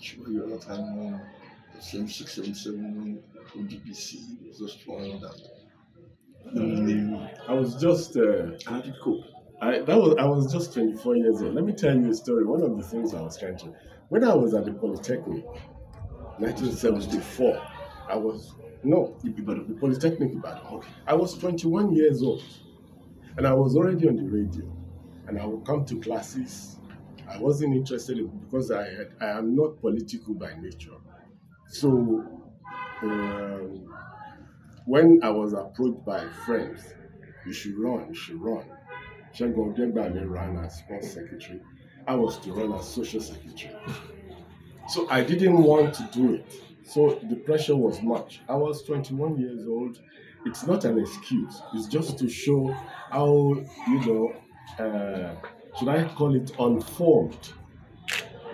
age where you're not having same 677 ODPC, was just strong that. I was just How did it cope? I was just 24 years old. Let me tell you a story. One of the things I was trying to when I was at the Polytechnic, 1974, I was no the Polytechnic Ibadan. Okay. I was 21 years old, and I was already on the radio, and I would come to classes. I wasn't interested because I am not political by nature. So when I was approached by friends, you should run, you should run. Shegun Odegbami ran as sports secretary. I was to run as social secretary. So I didn't want to do it. So the pressure was much. I was 21 years old. It's not an excuse. It's just to show how, should I call it unformed,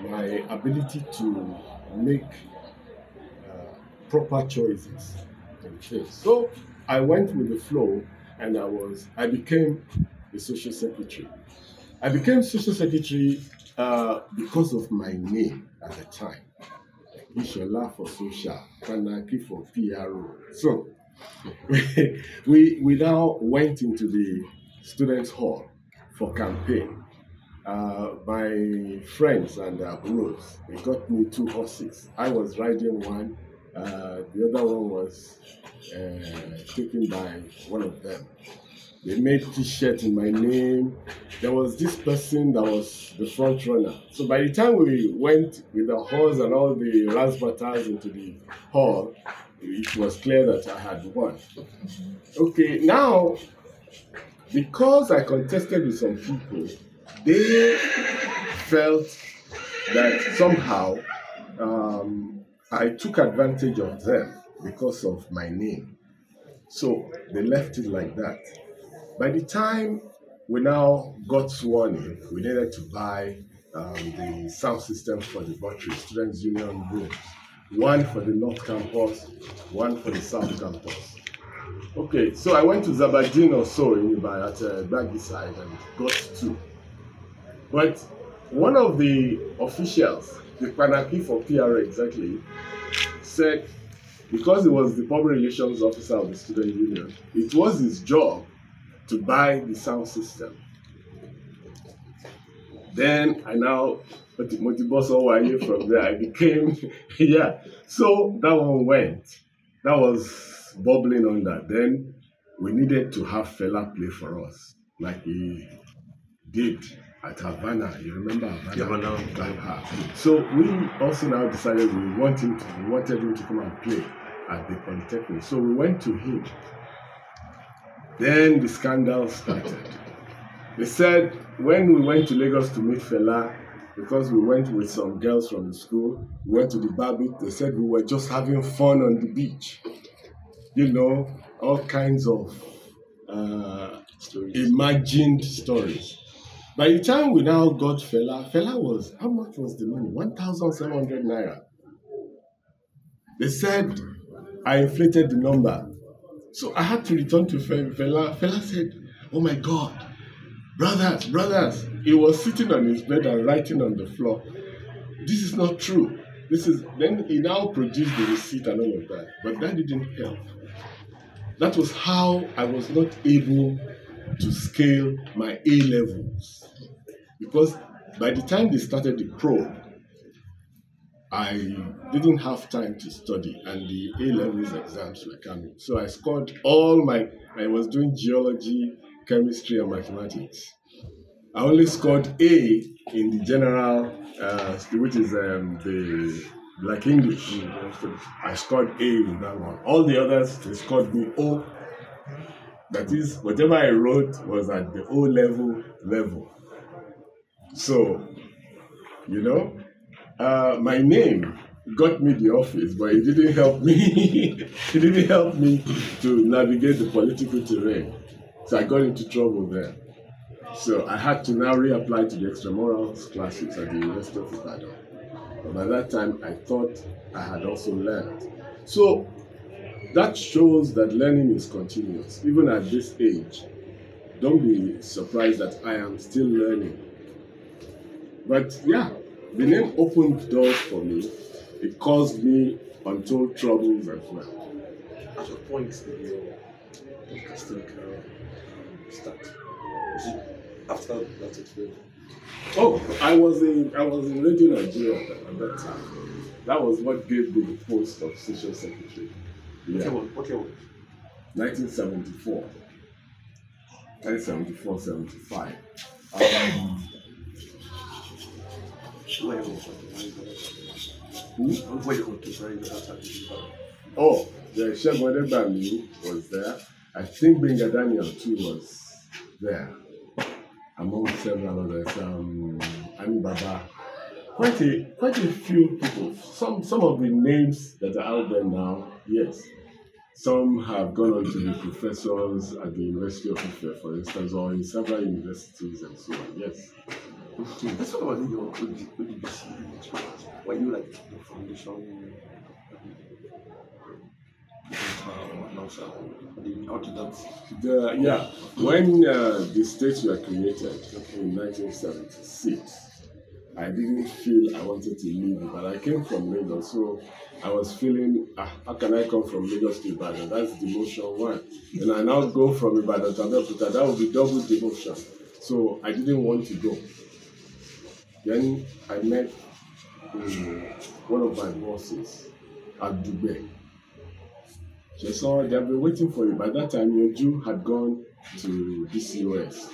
my ability to make proper choices and things. So I went with the flow, and I became the social secretary. I became social secretary because of my name at the time. Ekisola for social, Kanaki for PRO. So we now went into the students' hall for campaign. My friends and bros, they got me 2 horses. I was riding one. The other one was taken by one of them. They made T-shirts in my name. There was this person that was the front runner. So by the time we went with the horse and all the razzmatazz into the hall, it was clear that I had won. Okay, now, because I contested with some people, they felt that somehow I took advantage of them because of my name. So they left it like that. By the time we now got sworn in, we needed to buy the sound system for the Buttery Students' Union rooms. One for the North Campus, one for the South Campus. Okay, so I went to Zabadin or so at Baggy side and got 2. But one of the officials, the Panaki for PRA exactly, said because he was the public relations officer of the student union, it was his job to buy the sound system. Then I now from there I became yeah. So that one went. That was bubbling on that. Then we needed to have Fela play for us, like he did at Havana. You remember Havana? Yeah. So we also now decided we wanted him to come and play at the Polytechnic. So we went to him. Then the scandal started. They said when we went to Lagos to meet Fela, because we went with some girls from the school, we went to the Barbie, they said we were just having fun on the beach. You know, all kinds of imagined stories. By the time we now got Fela was, how much was the money? 1,700 naira. They said I inflated the number. So I had to return to Fela. Fela said, oh my God, brothers. He was sitting on his bed and writing on the floor. This is not true. Then he now produced the receipt and all of that. But that didn't help. That was how I was not able to scale my A levels. Because by the time they started the probe, I didn't have time to study, and the A levels exams were coming. So I scored I was doing geology, chemistry, and mathematics. I only scored A in the general, which is the Black English. I scored A in that one. All the others, they scored me O. That is, whatever I wrote was at the O level. So, my name got me the office, but it didn't help me. It didn't help me to navigate the political terrain. So I got into trouble there. So I had to now reapply to the extramurals classes at the University of Ibadan. But by that time, I thought I had also learned. So that shows that learning is continuous. Even at this age, don't be surprised that I am still learning. But yeah, The name opened doors for me. It caused me untold troubles as well. At what point did your podcasting career start? Was it after that experience? Oh, I was in Radio Nigeria at that time. That was what gave me the post of social secretary. Yeah. What year was it? 1974. 1974, 75. Where was it? Where you contemporary that time? Oh, the Shegun Bami was there. I think Benga Daniel too was there, among several others. Ami Baba. Quite a few people. Some of the names that are out there now, yes. Some have gone on to be professors at the University of Ife, for instance, or in several universities and so on. Yes. Let's talk about your ODBC experience. Were you like the foundation? How did that? When the states were created in 1976, I didn't feel I wanted to leave, but I came from Lagos, so I was feeling, how can I come from Lagos to Ibadan? That's demotion one. And I now go from Ibadan to Abeokuta, that would be double demotion. So I didn't want to go. Then I met one of my bosses at Dubai. She saw they've been waiting for you. By that time, Yoju had gone to DCOS,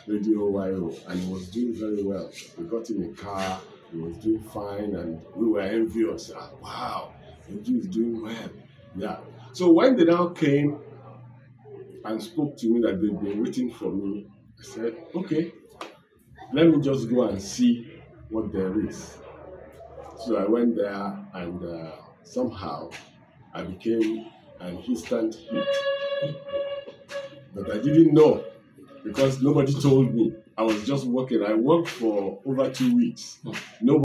Radio YO, and he was doing very well. We got him a car, he was doing fine, and we were envious. Wow, Yoju is doing well. Yeah. So when they now came and spoke to me that they'd been waiting for me, I said, okay, let me just go and see what there is. So I went there, and somehow I became an instant hit. But I didn't know because nobody told me. I was just working. I worked for over 2 weeks. Nobody